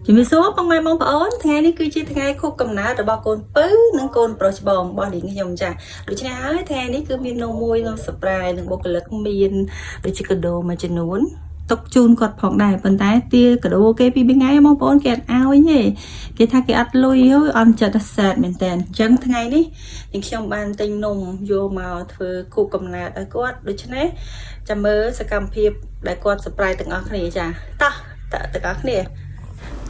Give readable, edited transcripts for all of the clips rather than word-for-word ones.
ជំរាបសួរបងប្អូនថ្ងៃនេះគឺជាថ្ងៃខួបកំណើតរបស់កូនពៅនិងកូនប្រុសច្បងរបស់នាងខ្ញុំចាដូច្នេះហើយថ្ងៃនេះគឺមាននំមួយនំ surprise និងបុគ្គលិកមានដូចជាកាដូមួយចំនួនទុកជូនគាត់ផងដែរប៉ុន្តែទាកាដូគេពីថ្ងៃបងប្អូនគេអត់ឲ្យទេគេថាគេអត់លុយហើយអន់ចិត្តសែតមែនតើអញ្ចឹងថ្ងៃនេះនាងខ្ញុំបានទិញនំយកមកធ្វើខួបកំណើតឲ្យគាត់ដូច្នេះចាំមើលសកម្មភាពដែលគាត់ surprise ទាំងអស់គ្នាចាតោះទាំងអស់គ្នា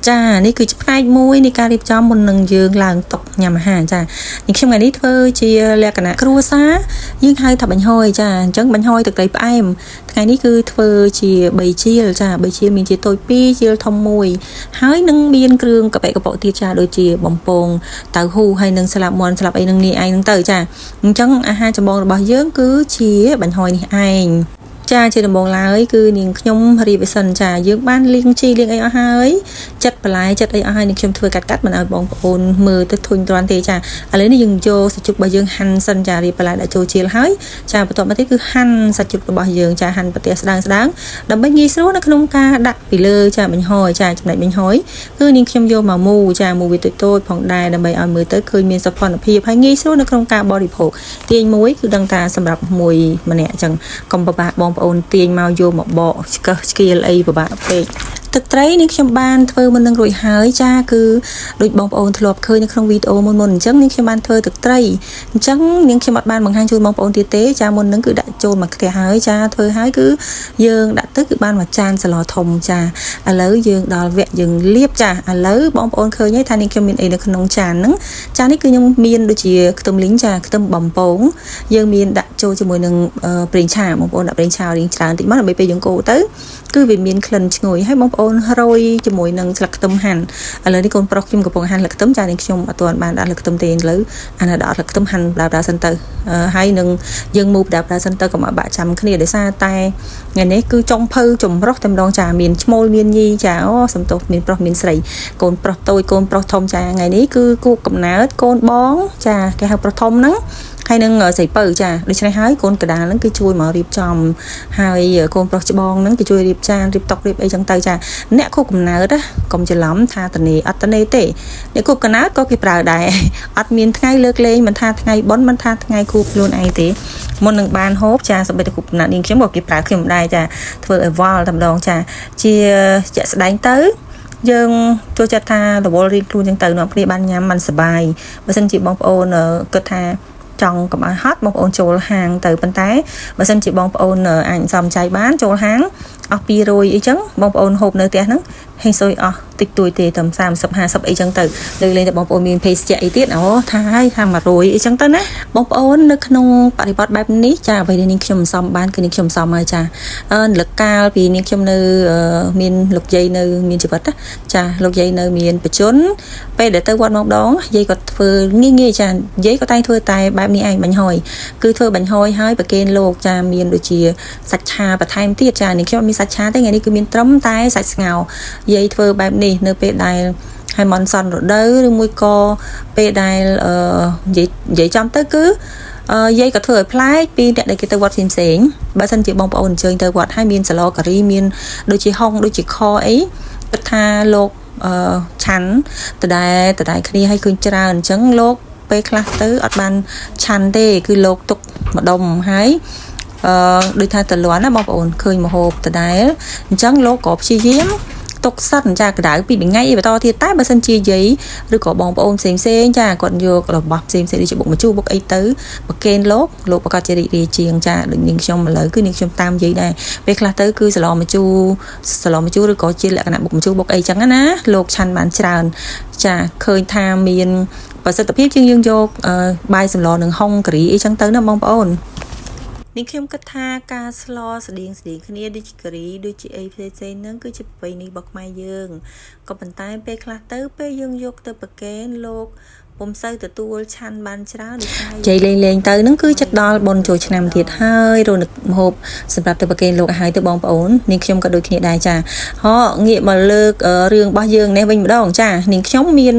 ចានេះគឺជាផ្នែកមួយនៃការរៀបចំមុននឹងយើងឡើងតុញ៉ាំអាហារចានេះខ្ញុំថ្ងៃនេះធ្វើជាលក្ខណៈគ្រួសារយើងហៅថាបាញ់ហយចាអញ្ចឹងបាញ់ហយទឹកត្រីផ្អែមថ្ងៃនេះគឺធ្វើជា3ជាលចា3ជាលមានជាតូច2ជាលធំ1ហើយនឹងមានគ្រឿងកាប៉ិកប៉ុទៀតចាដូចជាបំពងតៅហ៊ូហើយនឹងស្លាប់មាន់ស្លាប់អីនឹងនេះឯងនឹងទៅចាអញ្ចឹងអាហារចម្បងរបស់យើងគឺជាបាញ់ហយនេះឯងចាជាដំបូងឡើយគឺនាងខ្ញុំរៀបវាសិនចាយើងបានលាងជីលាងអីអស់ហើយចិត្តបន្លែចិត្តអីអស់ហើយនាងខ្ញុំធ្វើកាត់មិនឲ្យបងប្អូនមើលទៅធុញទ្រាន់ទេចាឥឡូវនេះយើងយកសាច់ជ្រូករបស់យើងហាន់សិនចារៀបបន្លែដាក់ចូលជាលហើយចាបន្ទាប់មកទៀតគឺហាន់សាច់ជ្រូករបស់យើងចាហាន់ប្រទះស្ដើងដើម្បីងាយស្រួលនៅក្នុងការដាក់ពីលើចាបាញ់ហយចាចំណែកបាញ់ហយគឺនាងខ្ញុំយកមកមូចាមូវាតូចៗផងដែរដើម្បីឲ្យមើលទៅឃើញមានសោភ័ណភាពហើយងាយស្រួលនៅក្នុងការបរិភោគទាញមួយគឺដឹងថាសម្រាប់មួយម្នាក់អញ្ចឹងកុំពិបាកបងប្អូនទាញមកយកមកបកឆ្កឹះឆ្កៀលអីពិបាកពេកទឹកត្រីនេះខ្ញុំបានធ្វើមុននឹងរួចហើយចាគឺដូចបងប្អូនធ្លាប់ឃើញនៅក្នុងវីដេអូមុនអញ្ចឹងនាងខ្ញុំបានធ្វើទឹកត្រីអញ្ចឹងនាងខ្ញុំអត់បានបង្ហាញជូនបងប្អូនទៀតទេចាមុននឹងគឺដាក់ចូលមកខ្ទះហើយចាធ្វើហើយគឺយើងដាក់ទៅគឺបានមួយចានស្លធំចាឥឡូវយើងដល់វគ្គយើងលាបចាឥឡូវបងប្អូនឃើញហើយថានាងខ្ញុំមានអីនៅក្នុងចានហ្នឹងចានេះគឺខ្ញុំមានដូចជាខ្ទឹមលីងចាខ្ទឹមបំពងយើងមានដាក់ចូលជាមួយនឹងប្រេងឆាបងប្អូនដាក់ប្រេងឆារៀងច្រើនតិចមកដើម្បីពេលយើងកូរទៅគឺវាមានក្លិនឈ្ងុយហើយបងប្អូនរោយជាមួយនឹងស្លឹកខ្ទឹមហាន់ឥឡូវនេះកូនប្រុសខ្ញុំកំពុងហាន់ស្លឹកខ្ទឹមចានេះខ្ញុំអត់ទាន់បានដាក់ស្លឹកខ្ទឹមទេឥឡូវអានេះដាក់ស្លឹកខ្ទឹមហាន់ដើរសិនទៅហើយនឹងយើងមូបដើរសិនទៅកុំឲ្យបាក់ចាំគ្នាដោយសារតែថ្ងៃនេះគឺចុងភៅចម្រុះតែម្ដងចាមានឈ្មោលមានញីចាអូសំទោសមានប្រុសមានស្រីកូនប្រុសតូចកូនប្រុសធំចាថ្ងៃនេះគឺគូកំណើតកូនបងចាគេហៅប្រុសធំហ្នឹងហើយនឹងស្រីពៅចាដូច្នេះហើយកូនកដាលហ្នឹងគឺជួយមករៀបចំហើយកូនប្រុសច្បងហ្នឹងគេជួយរៀបចានរៀបតុរៀបអីចឹងទៅចាអ្នកគូកំណើតកុំច្រឡំថាតនេអត់តនេទេអ្នកគូកំណើតក៏គេប្រើដែរអត់មានថ្ងៃលើកលែងមិនថាថ្ងៃបុណ្យមិនថាថ្ងៃគូខ្លួនឯងទេមុននឹងបានហូបចាសម្បីតែគូកំណើតនាងខ្ញុំក៏គេប្រើខ្ញុំដែរចាធ្វើឲ្យវល់តែម្ដងចាជាជាក់ស្ដែងទៅយើងចូលចិត្តថារវល់រៀងខ្លួនចឹងទៅនាំគ្នាបានញ៉ាំមិនសប្បាយបើសិនជាបងប្អូនគិតថាចង់កុំឲ្យហត់បងប្អូនចូលហាងទៅប៉ុន្តែបើសិនជាបងប្អូនអាចសំចៃបានចូលហាងអស់200អីចឹងបងប្អូនហូបនៅផ្ទះហ្នឹងហេងស៊ុយអស់តិចតួចទេតែ30 50អីចឹងទៅលើកលែងតែបងប្អូនមានភេសជ្ជៈអីទៀតអូថាឲ្យថា100អីចឹងទៅណាបងប្អូននៅក្នុងបរិបទបែបនេះចាអ្វីដែលនាងខ្ញុំមិនសមបានគឺនាងខ្ញុំសមហើយចាលកកាលពីនាងខ្ញុំនៅមានលោកយាយនៅមានជីវិតចាលោកយាយនៅមានបច្ចុប្បន្នពេលដែលទៅវត្តម្ដងយាយក៏ធ្វើងាយចាយាយក៏តែងធ្វើតែបែបនេះឯងបាញ់ហយគឺធ្វើបាញ់ហយហើយប្រគេនលោកចាមានដូចជាសាច់ឆាបន្ថែមទៀតចានាងខ្ញុំមានសាច់ឆាទេថ្ងៃនេះគឺមានត្រឹមតែសាច់ស្ងោរយាយធ្វើបែបនេះនៅពេលដែលហើយមន់សន់រដូវឬមួយក៏ពេលដែលនិយាយចំទៅគឺយាយក៏ធ្វើឲ្យប្លែកពីអ្នកដែលគេទៅវត្តផ្សេងបើសិនជាបងប្អូនអញ្ជើញទៅវត្តហើយមានសឡការីមានដូចជាហុងដូចជាខអីគិតថាលោកឆាន់តដែលគ្នាឲ្យឃើញច្រើនអញ្ចឹងលោកពេលខ្លះទៅអត់បានឆាន់ទេគឺលោកទុកម្ដុំហើយដូចថាតលន់ណាបងប្អូនឃើញមហូបដដែលអញ្ចឹងលោកក៏ព្យាយាមទុកសិនចាក្តៅពីថ្ងៃបន្តទៀតតែបើសិនជាយាយឬក៏បងប្អូនផ្សេងចាគាត់យករបស់ផ្សេងដូចជាបុកម្ជូរបុកអីទៅប្រគេនលោកប្រកាសជារីករាយជាងចាដូចនាងខ្ញុំឥឡូវគឺនាងខ្ញុំតាមយាយដែរពេលខ្លះទៅគឺសឡម្ជូរឬក៏ជាលក្ខណៈបុកម្ជូរបុកអីចឹងណាលោកឆាន់បានច្រើនចាឃើញថាមានប្រសិទ្ធភាពជាងយើងយកបាយសម្លនឹងហុងការីអីចឹងទៅណាបងប្អូននេះខ្ញុំគិតថាការស្លស្តៀងគ្នាដូចជាការីដូចជាអីផ្សេងហ្នឹងគឺជាប្រពៃណីរបស់ខ្មែរយើងក៏ប៉ុន្តែពេលខ្លះទៅពេលយើងយកទៅប្រគេនលោកពុំសូវទទួលឆាន់បានច្រើនដូចតែជ័យលេងទៅហ្នឹងគឺចិត្តដល់បុណ្យចូលឆ្នាំទៀតហើយរនឹកម្ហូបសម្រាប់ទៅប្រគេនលោកឲ្យហើយទៅបងប្អូននាងខ្ញុំក៏ដូចគ្នាដែរចាងាកមកលើករឿងរបស់យើងនេះវិញម្ដងចានាងខ្ញុំមាន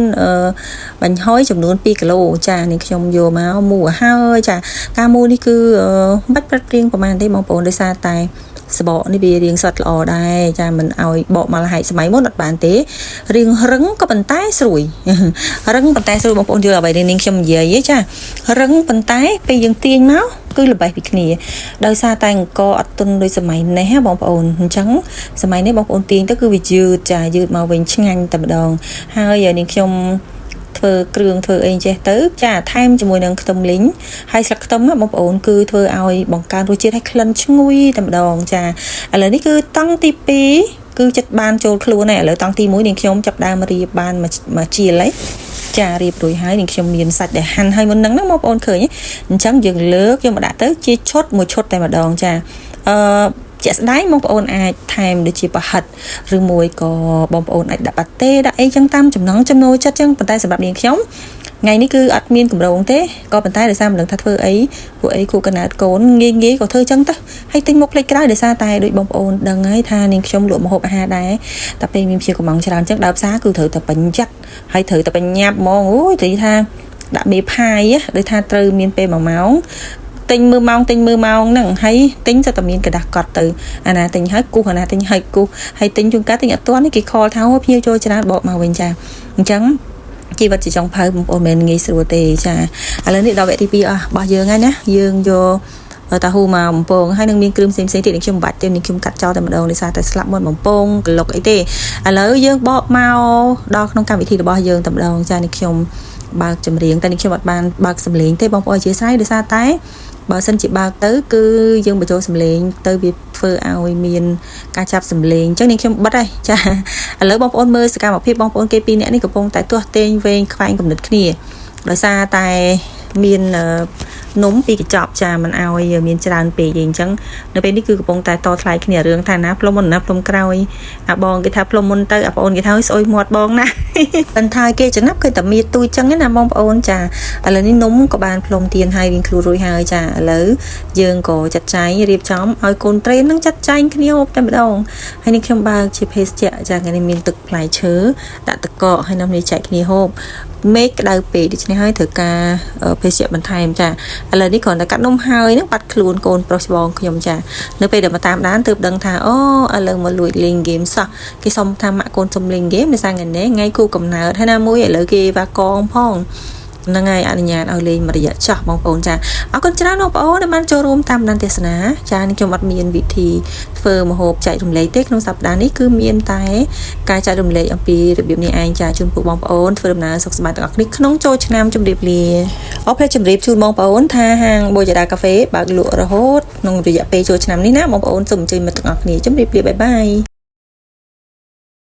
បាញ់ហយចំនួន2គីឡូចានាងខ្ញុំយកមកមូឲ្យហើយចាការមូនេះគឺមិនបាច់ប្រាត់ព្រៀងប្រហែលទេបងប្អូនដោយសារតែ សបកនេះវារៀងស្វិតល្អដែរចាមិនឲ្យបកមកលហែកសម័យមុនអត់បានទេរៀងរឹងក៏ប៉ុន្តែស្រួយរឹងប៉ុន្តែស្រួយបងប្អូនយល់អ្វីដែលនាងខ្ញុំនិយាយទេចារឹងប៉ុន្តែពេលយើងទាញមកគឺល្បេះពីគ្នាដោយសារតែអង្គអត់ទុនដូចសម័យនេះបងប្អូនអញ្ចឹងសម័យនេះបងប្អូនទាញទៅគឺវាយឺតចាយឺតមកវិញឆ្ងាញ់តែម្ដងហើយនាងខ្ញុំធ្វើគ្រឿងធ្វើអីចេះទៅចាថែមជាមួយនឹងខ្ទឹមលីងហើយស្លឹកខ្ទឹមបងប្អូនគឺធ្វើឲ្យបង្កើនរសជាតិឲ្យក្លិនឈ្ងុយតែម្ដងចាឥឡូវនេះគឺតង់ទី2គឺចិត្តបានចូលខ្លួនហើយឥឡូវតង់ទី1នាងខ្ញុំចាប់ដើមរៀបបានមកជាលហើយចារៀបរួចហើយនាងខ្ញុំមានសាច់ដែលហាន់ហើយមុនហ្នឹងបងប្អូនឃើញអញ្ចឹងយើងលើកយកមកដាក់ទៅជាឈុតមួយឈុតតែម្ដងចាជាក់ស្ដែងបងប្អូនអាចថែមដូចជាប្រហិតឬមួយក៏បងប្អូនអាចដាក់ប៉ាតេដាក់អីចឹងតាមចំណង់ចំណូលចិត្តចឹងប៉ុន្តែសម្រាប់នាងខ្ញុំថ្ងៃនេះគឺអត់មានកម្រងទេក៏ប៉ុន្តែដោយសារមិនដឹងថាធ្វើអីពួកអីគូកណាតកូនងាយក៏ធ្វើចឹងទៅហើយទិញមកផ្លេចក្រោយដោយសារតែដូចបងប្អូនដឹងហើយថានាងខ្ញុំលក់ម្ហូបអាហារដែរតែពេលមានព្យាកំងច្រើនចឹងដើរផ្សារគឺត្រូវតែបញ្ញាត់ហើយត្រូវតែបញ្ញាប់ហ្មងអូយនិយាយថាដាក់មេផាយដូចថាត្រូវមានពេល1ម៉ោងទិញមើលម៉ោងហ្នឹងហើយទិញទៅតែមានកដាស់កត់ទៅអាណាទិញហើយគូសអាណាទិញហើយគូសហើយទិញជួនកាលទិញអត់ទាន់គេខលថាភ្ញៀវចូលច្រើនបកមកវិញចាអញ្ចឹងជីវិតជាចុងភៅបងប្អូនមិនងាយស្រួលទេចាឥឡូវនេះដល់វគ្គទី2របស់យើងហើយណាយើងយកតាហ៊ូមកបំពងហើយនឹងមានគ្រឿងផ្សេងៗទៀតខ្ញុំបាច់ទេខ្ញុំកាត់ចោលតែម្ដងដោយសារតែស្លាប់មុនបំពងក្លុកអីទេឥឡូវយើងបកមកដល់ក្នុងកម្មវិធីរបស់យើងតែម្ដងចានេះខ្ញុំបើកចម្រៀងតែនេះខ្ញុំអត់បានបើកសំឡេងទេបងប្អូនអធិស្ឋានដោយសារតែបើសិនជាបើកទៅគឺយើងបញ្ចូលសំឡេងទៅវាធ្វើឲ្យមានការចាប់សំឡេងអញ្ចឹងនាងខ្ញុំបិទហើយចាឥឡូវបងប្អូនមើលសកម្មភាពបងប្អូនគេ2នាក់នេះកំពុងតែទាស់ទែងវែងខ្វែងគំនិតគ្នាដោយសារតែមាននំពីកញ្ចប់ចាមិនឲ្យមានច្រើនពេកទេអញ្ចឹងនៅពេលនេះគឺកំពុងតែតថ្លៃគ្នារឿងថាណាផ្លុំមុនណាផ្លុំក្រោយអាបងគេថាផ្លុំមុនទៅអាបងអូនគេថាស្អុយមាត់បងណាបន្ថយគេចំណាប់គឺតែមានទូចចឹងណាបងប្អូនចាឥឡូវនេះនំក៏បានផ្លុំទៀនហើយវិញខ្លួនរួចហើយចាឥឡូវយើងក៏ចាត់ចែងរៀបចំឲ្យកូនត្រេននឹងចាត់ចែងគ្នាហូបតែម្ដងហើយនេះខ្ញុំបើកជាភេសជ្ជៈចាថ្ងៃនេះមានទឹកផ្លែឈើដាក់ទឹកកកហើយនំនេះចែកគ្នាហូបមេឃក្តៅពេកដូច្នេះហើយត្រូវការភេសជ្ជៈបន្ថែមចាឥឡូវនេះគ្រាន់តែកាត់នំហើយនឹងបាត់ខ្លួនកូនប្រុសច្បងខ្ញុំចានៅពេលដែលមកតាមដានទើបដឹងថាអូឥឡូវមកលួចលេងហ្គេមសោះគេសុំថាម៉ាក់កូនសុំលេងហ្គេមដោយសារថ្ងៃគូកំណើតហើយណាមួយឥឡូវគេវ៉ាកងផងហ្នឹងហើយអនុញ្ញាតឲ្យលេងមួយរយៈចោះបងប្អូនចាអរគុណច្រើនបងប្អូនដែលបានចូលរួមតាមដានទេសនាចានេះខ្ញុំអត់មានវិធីធ្វើម្ហូបចែករំលែកទេក្នុងសប្តាហ៍នេះគឺមានតែការចែករំលែកអំពីរបៀបនេះឯងចាជូនពួកបងប្អូនធ្វើដំណើរសុខសប្បាយទាំងអស់គ្នាក្នុងចូលឆ្នាំជម្រាបលាអរផ្លែជម្រាបជូនបងប្អូនថាហាងបូជាដាកាហ្វេបើកលក់រហូតក្នុងរយៈពេលចូលឆ្នាំនេះណាបងប្អូនសូមអញ្ជើញមកទាំងអស់គ្នាជម្រាបលាបាយបាយ